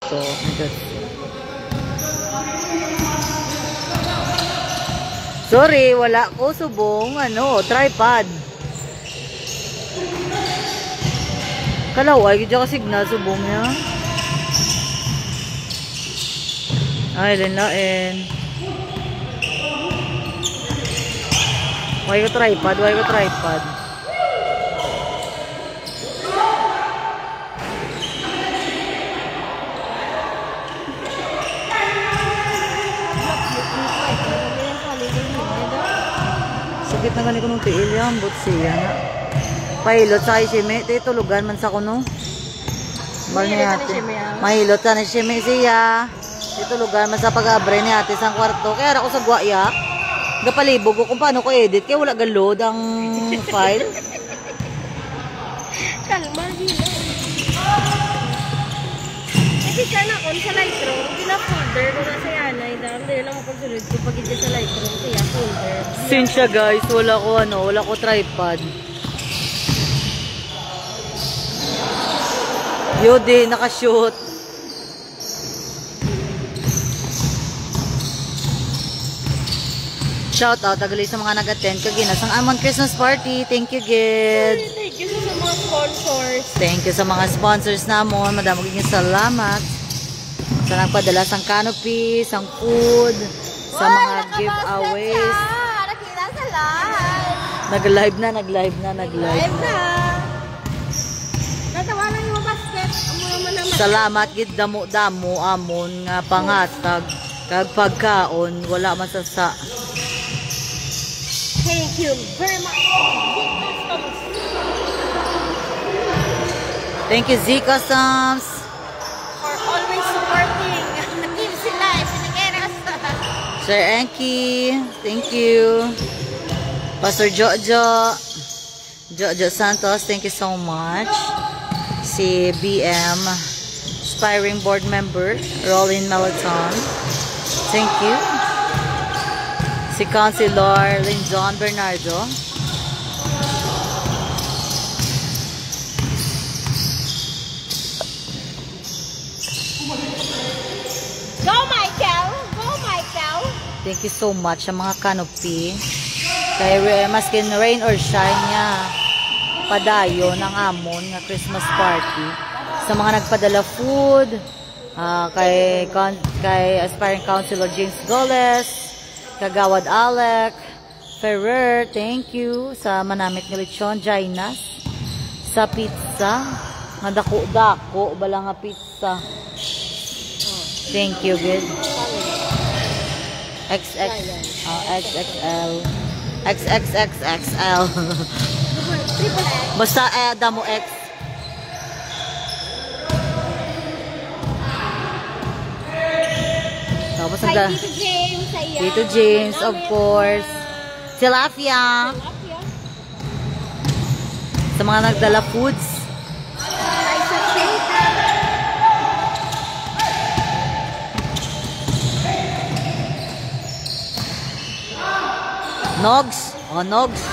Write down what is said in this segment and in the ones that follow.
to. Sorry, wala ko subong tripod. Kalaway, gidya ka signal subong niya. Ay, lain. Why ko tripod? Sakit na gani ko nung tiil yan, but siya na. Pahilot sa isime, tulugan man sa kuno. Mahilot sa isime siya. Tulugan man sa pag-abre ni ate sa kwarto. Kaya ako sa guwaya, gapalibog ko kung paano ko edit. Kaya wala galod ang file. Kalma, gila. Kasi siya na kon sa Lightroom, gina-folder ko na sa yanay. Dahil na yun ang pagsunod ko pag ito sa Lightroom, kaya folder. Sinsya guys, wala ko tripod. Yodi, nakashoot. Shout out agali sa mga nag-attend kagina sang amon Christmas party. Thank you, Gid. Thank you sa mga sponsors. Thank you sa mga sponsors namon. Madamo gid salamat sa nagpadala sang canopy, sang food, sa mga giveaways. Nakita sa live. Nag-live na. Natawanan yung basket. Salamat gid damo amon nga pangatag kag pagkaon wala masasa. Thank you very much. Thank you, Z Customs. For always supporting the Team Life in the Eras. Sir Enki, thank you. Pastor Jojo Santos, thank you so much. Si BM, aspiring board member, Rollin Melaton, thank you. Si Councilor Linjon Bernardo. Go, Michael! Thank you so much sa mga canopy. Kaya maskin rain or shine niya, padayo ng amon nga Christmas party. Sa mga nagpadala food, kay aspiring Councilor James Goles, Kagawad Alec Ferrer, thank you. Sa manamit ng lechon, Jainas. Sa pizza, nga dako-dako, bala nga pizza. Thank you, good. XXL. Basta damo X. Tapos Tito James, of course. Tilapia. Sa mga nagdala foods. Nogs. Nogs.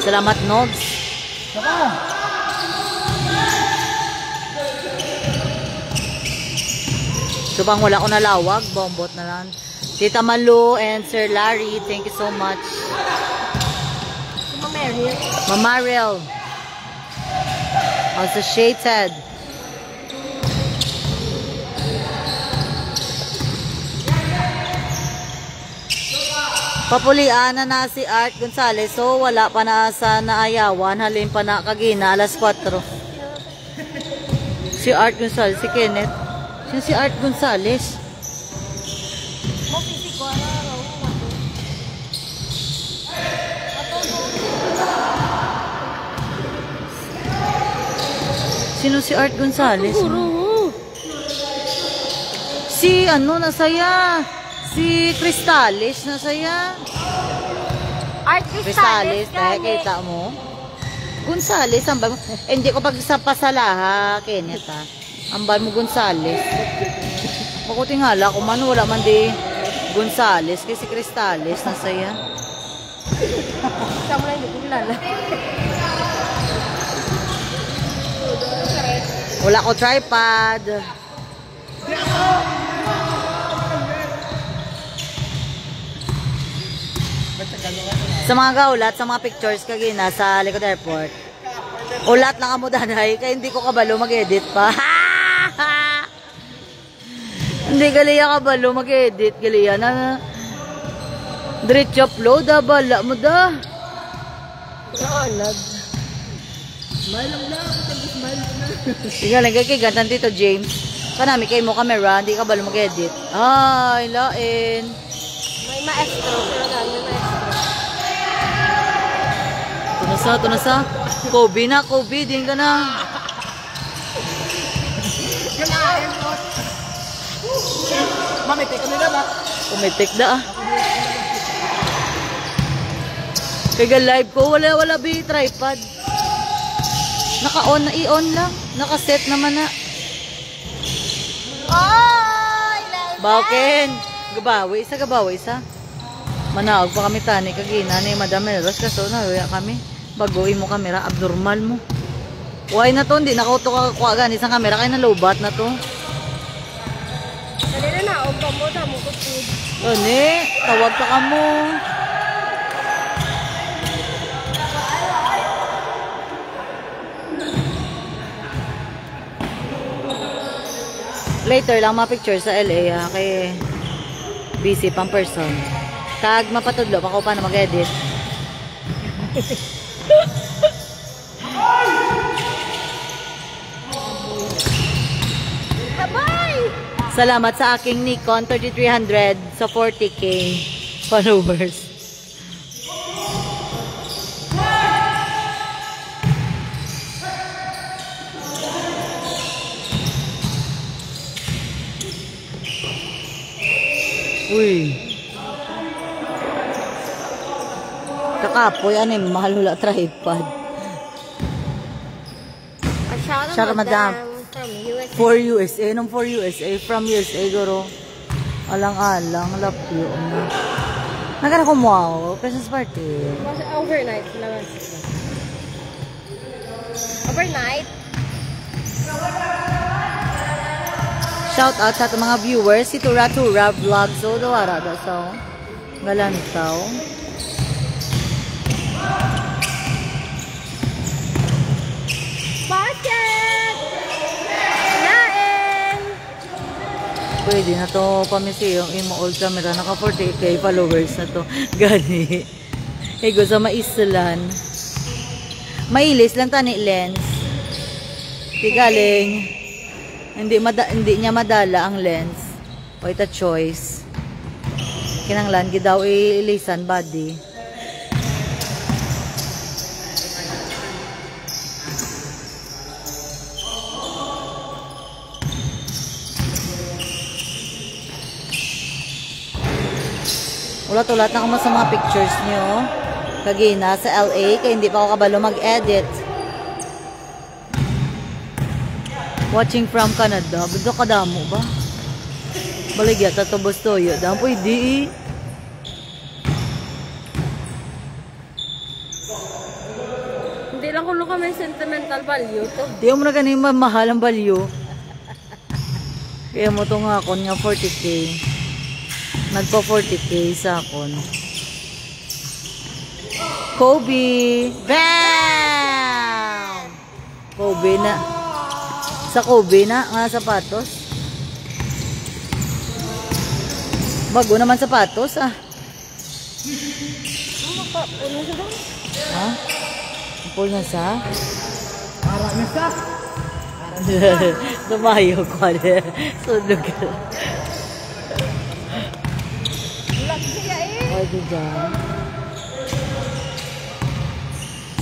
Salamat, Nogs. So bang wala ko nalawag, bombot na lang. Tita Malu and Sir Larry, thank you so much. Mamariel. Associated. Papulian na si Art Gonzales, so wala pa na sa naayawan, halin pa na kagina, alas 4. Si Art Gonzales, si Kenneth. Sino si Art Gonzales? Sino si Art Gonzales? Si nasaya? Si Cristales nasaya? Art Cristales, kaya kita mo? Gonzales, ambal mo. Hindi ko pagsapasalaha, Kenneth ha. Ambal mo Gonzales. Makutingala kung man wala man di Gonzales kasi Cristales nasaya. Sama lang hindi ko kilala. Wala ko tripod. Sa mga gaulat, sa mga pictures kagina sa likod airport. Ulat lang amo danay, kaya hindi ko kabalo mag-edit pa. Hindi galiya kabalo mag-edit, galiya na. Diretso upload, bala mo da. Naalag. Smile lang na, smile na. Tingnan lang kay gantan Tito James. Kanami kay mo camera, hindi kabalo mag-edit. Ay, lain. May maestro, pero may maestro. Ito na sa. Kobe na, Kobe, din ka na. Mamitik kami na ba? Umitik na ah. Kaya live ko, wala bi tripod. Naka-on na, i-on lang. Naka-set naman na. Ay! Bawakin. Gabawi isa. Manaog pa kami tani kagina ni Madam Melros kaso naruya kami. Baguhin mo kamera, abnormal mo. Why na to, hindi nakauto ka kuha gani sa kamera, kaya nalobat na to. Kanina na, og mo sa mo ko food. Tawag ka mo. Later lang mga picture sa LA ha, kay busy pang person. Tag mapatudlo, ako pa na mag-edit. Bye! Salamat sa aking Nikon 3300 sa 40k followers. Uy. Kakapoy, ano yung mahal hula tripod. Shout out Madam. From USA. For USA, nung for USA, from USA, guro. Alang-alang, lapyo. Nagana ko mo, Christmas party. Overnight naman. Overnight? Shout out sa ating mga viewers, si Tura Vlog, so dawara da sa galantaw. Basket! Lain! Pwede na to pamisi yung imo old camera, naka 40k followers na to. Gani. Ego sa maislan. Mailis lang tani lens. Di galing. Hindi niya madala ang lens. O ita choice. Kinanglan gid daw ilisan body. Ulat-ulat na ako sa mga pictures niyo. Kagina sa LA kaya hindi pa ako kabalo mag-edit. Watching from Canada. Bito kadamo ba? Baligya ta to Bostoyo. Dam pwede eh. Hindi lang kulo kami sentimental value to. Di mo na ganun mahal ang value. Kaya mo to nga akon nga 40k. Nagpa 40k sa akon. Kobe! Bam! Kobe na. Sa Kobe na nga sapatos. Bago naman sapatos ah. Ha? Pull na sa? Para na sa? Tumayo ko. Sunog. Bulat siya eh. Ay, di dyan.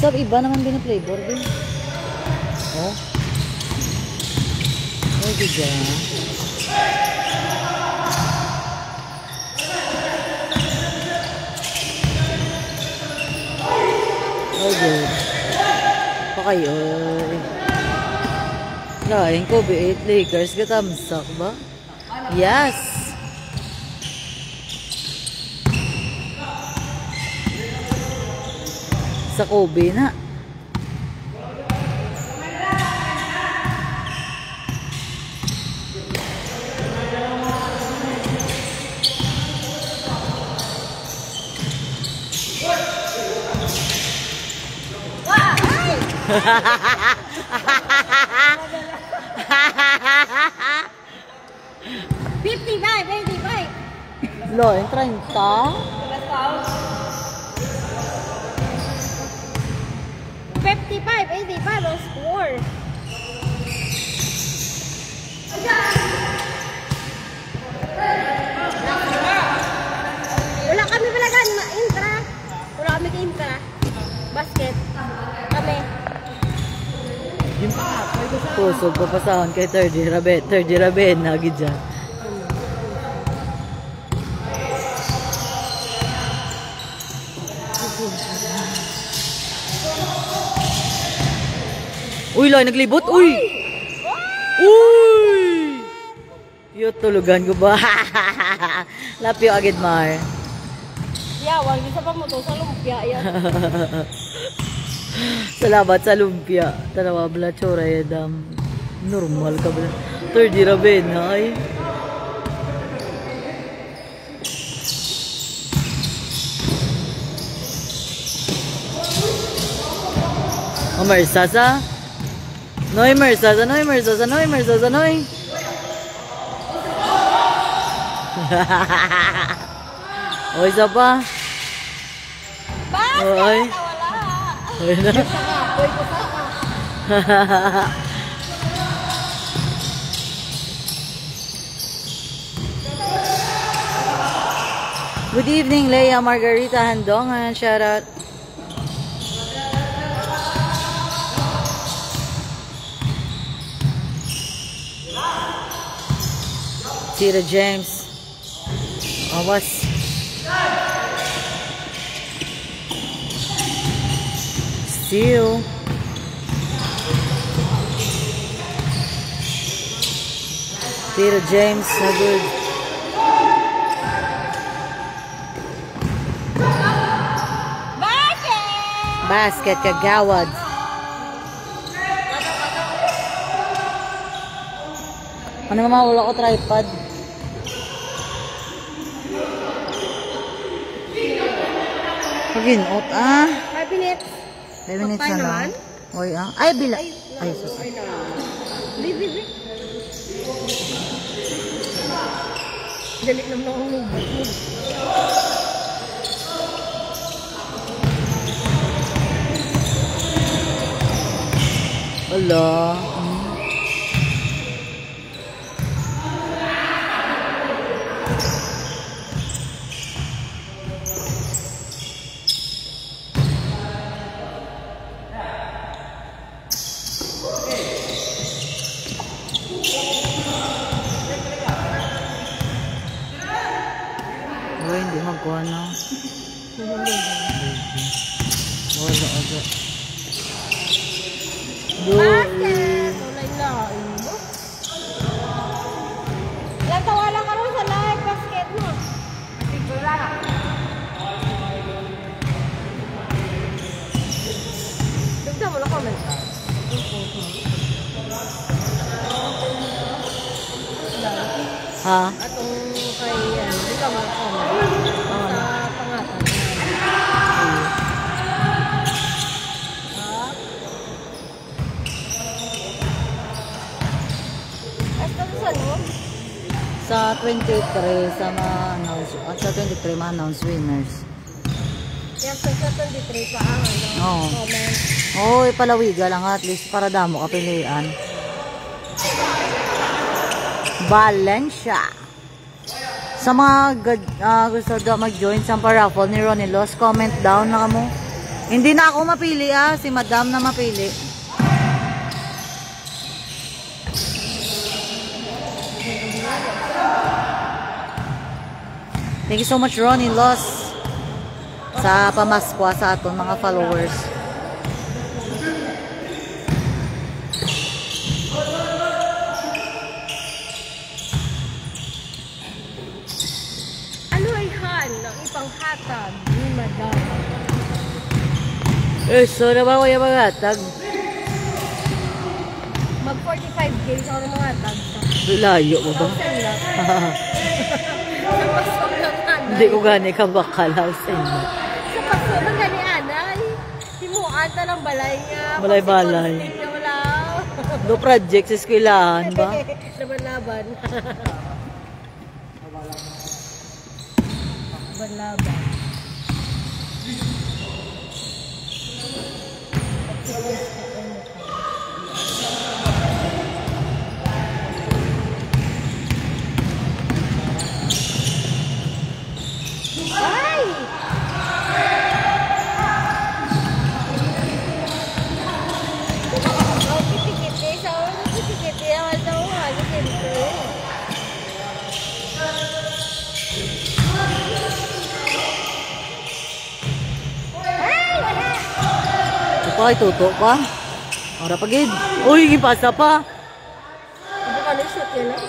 Sab, iba naman binaflavor din. Oh. Ay, di dyan. Ay, good. Pa kayo. Lain ko, B8 Lakers. Katamsak ba? Yes! Sa Kobe na. Lo, yung 30? 55, 85 ang score. Wala kami pala intra. Wala kami ka-intra. Basket. Kami. Pusog ko pasahon kay third year Rabe, nagid dyan. Uy, lang, naglibot. Uy! Uy! Cute tulugan ko ba? Lapyo agad, Mar. Yawang, isa pa mo to sa lumpia. Salamat sa lumpia. Tanawa bala, tsura yadam. Normal ka bala. Third year Rabe, ay. Mersasa? Noy Mersasa, Noy Mersasa, Noy Mersasa, Noy. O, isa pa. Basket! Oy. Wala. Oy na. Boy ko sa Good evening, Leia Margarita Handongan. Shout out. Tira James. Awas. Steal. Tira James, no good. Basket kagawad. Ano naman wala ko tripod? Pagin-out 5 minutes. 5 minutes na Magpaano lang. naman? Oy Ay, bila. Ay, sus. Bibi. Dali naman ako nubat. Wala. Uy, hindi magkuha na. Wala agad. Basket! Lang tawalan ka rin sa live basket mo. Dugda mo na comment. Ha? Atong kay dugda mo na comment. Sa pangatan. Sa 23 sa ma-announce at sa 23 ma-announce winners. Yan sa 23 pa ang Oo. comment. Oo, ipalawiga lang at least para damo kapilian. Valencia. Sa mga gusto daw mag-join sa paraffle ni Ronnie Los, comment down na kamo. Hindi na ako mapili si Madam na mapili. Thank you so much Ronnie Los sa pamaskwa sa aton mga followers. Ano ay han ng ipanghatag ni Madam? So na ba kaya magatag? Mag 45k sa mga tag. Layo mo ba? Hindi ko gani ka bakalaw sa inyo. Sa paso man gani anay. Timuan Makanta ng balay nga. Balay-balay. Pag si Constantine wala. Do project sa eskwelahan ba? Laban-laban. Laban-laban. Ay! Oh, kiti-kiti. Sa ulo, kiti-kiti. Awal daw, halos siyempre. Ay, wala! Ito pa, ituto pa. Ora pagid. Uy, ipasa pa. Ano ka nag-shoot yun, ah?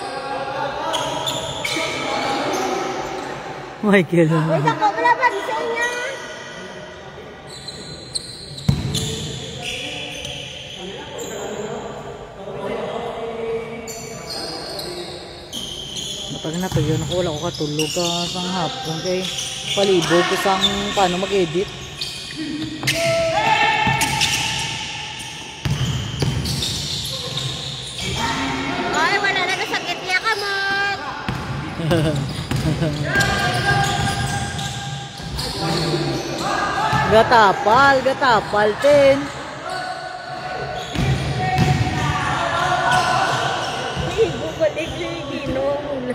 Michael. Wait ako, wala ba? Di sa inyo. Napag na to yun. Ako wala ko katulog ka sang hapon kay palibog ko sang paano mag-edit. Ay, wala na nasakit niya ka, Mok. Gatapal, tin. Bubalik na yung ginong.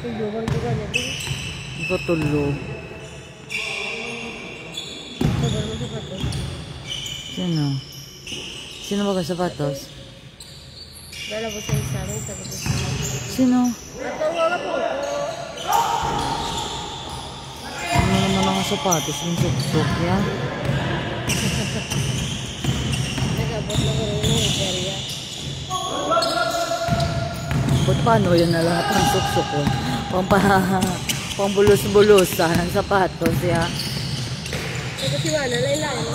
Tuyuan ko ganyan din. Hindi ko tulog. Sabar mo sapatos. Sino? Sino ba sapatos? Dala mo sa isa rin, sabi ko siya. Sino? Ato wala po ko. Ano naman ang sapatos? Yung suksok yan. Nagabot na ko rin yung area. Ba't paano yun na lahat ng suksok ko? Pambulos-bulusan ang sapatos ya. Ito si Wana, lain-lain.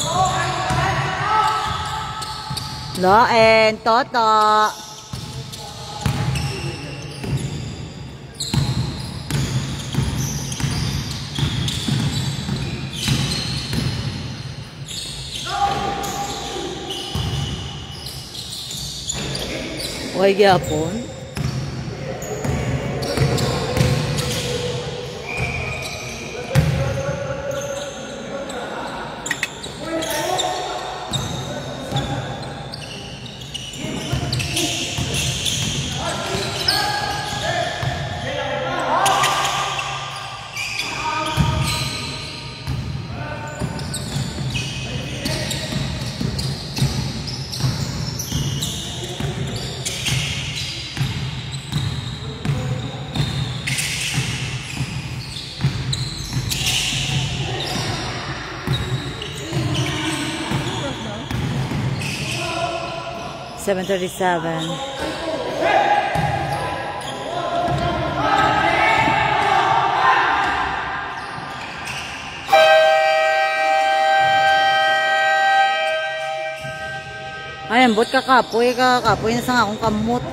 Loen, Toto. Okay, gyapon. $7:37. Ayan, bot kakapoy na sa akong kamot.